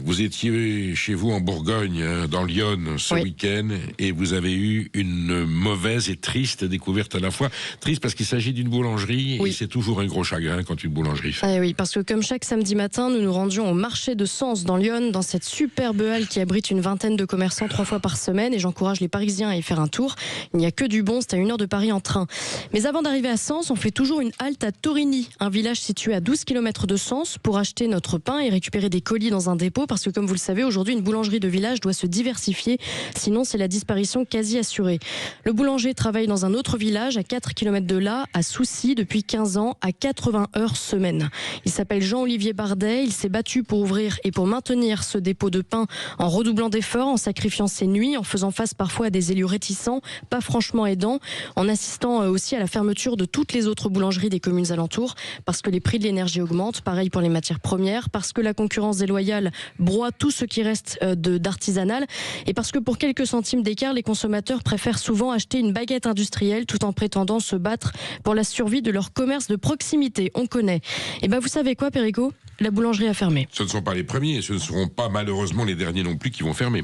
Vous étiez chez vous en Bourgogne, dans l'Yonne, ce week-end, et vous avez eu une mauvaise et triste découverte à la fois. Triste parce qu'il s'agit d'une boulangerie, et c'est toujours un gros chagrin quand une boulangerie fait. Oui, parce que comme chaque samedi matin, nous nous rendions au marché de Sens dans l'Yonne, dans cette superbe halle qui abrite une vingtaine de commerçants 3 fois par semaine, et j'encourage les Parisiens à y faire un tour. Il n'y a que du bon, c'est à 1 heure de Paris en train. Mais avant d'arriver à Sens, on fait toujours une halte à Torigny, un village situé à 12 km de Sens, pour acheter notre pain et récupérer des colis dans un dépôt. Parce que comme vous le savez, aujourd'hui, une boulangerie de village doit se diversifier, sinon c'est la disparition quasi assurée. Le boulanger travaille dans un autre village à 4 km de là, à Soucy, depuis 15 ans, à 80 heures semaine. Il s'appelle Jean-Olivier Bardet, il s'est battu pour ouvrir et pour maintenir ce dépôt de pain en redoublant d'efforts, en sacrifiant ses nuits, en faisant face parfois à des élus réticents, pas franchement aidants, en assistant aussi à la fermeture de toutes les autres boulangeries des communes alentours, parce que les prix de l'énergie augmentent, pareil pour les matières premières, parce que la concurrence déloyale broie tout ce qui reste d'artisanal, et parce que pour quelques centimes d'écart, les consommateurs préfèrent souvent acheter une baguette industrielle tout en prétendant se battre pour la survie de leur commerce de proximité. On connaît. Et ben vous savez quoi, Perico ? La boulangerie a fermé. Ce ne sont pas les premiers, et ce ne seront pas malheureusement les derniers non plus qui vont fermer.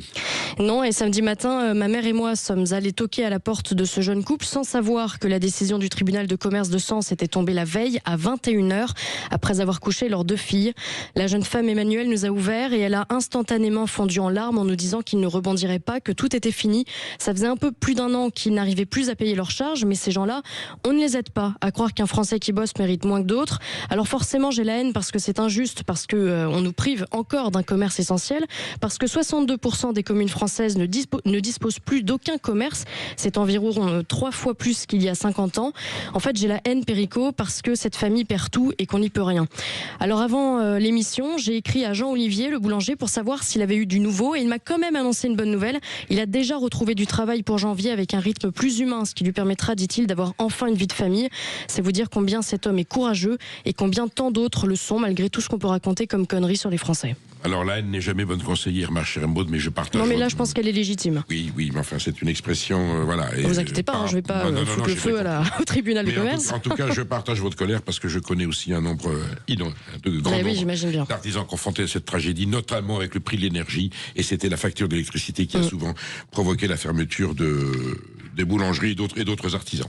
Non, et samedi matin, ma mère et moi sommes allés toquer à la porte de ce jeune couple sans savoir que la décision du tribunal de commerce de Sens était tombée la veille à 21h, après avoir couché leurs 2 filles. La jeune femme Emmanuelle nous a ouvert et elle a instantanément fondu en larmes en nous disant qu'ils ne rebondiraient pas, que tout était fini. Ça faisait un peu plus d'1 an qu'ils n'arrivaient plus à payer leurs charges, mais ces gens-là, on ne les aide pas à croire qu'un Français qui bosse mérite moins que d'autres. Alors forcément, j'ai la haine parce que c'est injuste, parce que on nous prive encore d'un commerce essentiel, parce que 62% des communes françaises ne disposent plus d'aucun commerce. C'est environ 3 fois plus qu'il y a 50 ans. En fait, j'ai la haine, Perico, parce que cette famille perd tout et qu'on n'y peut rien. Alors avant l'émission, j'ai écrit à Jean-Olivier, le boulanger, pour savoir s'il avait eu du nouveau, et il m'a quand même annoncé une bonne nouvelle. Il a déjà retrouvé du travail pour janvier avec un rythme plus humain, ce qui lui permettra, dit-il, d'avoir enfin une vie de famille. C'est vous dire combien cet homme est courageux et combien tant d'autres le sont, malgré tout ce qu'on peut raconter comme conneries sur les Français. Alors la haine n'est jamais bonne conseillère, ma chère Maud, mais je partage. Non, mais là, je pense qu'elle est légitime. Oui, mais enfin, c'est une expression, voilà. Ne vous inquiétez pas, je ne vais pas foutre le feu au tribunal de commerce. En tout cas, je partage votre colère parce que je connais aussi un nombre de grands nombre d'artisans confrontés à cette tragédie, notamment avec le prix de l'énergie, et c'était la facture d'électricité qui a souvent provoqué la fermeture des boulangeries et d'autres artisans.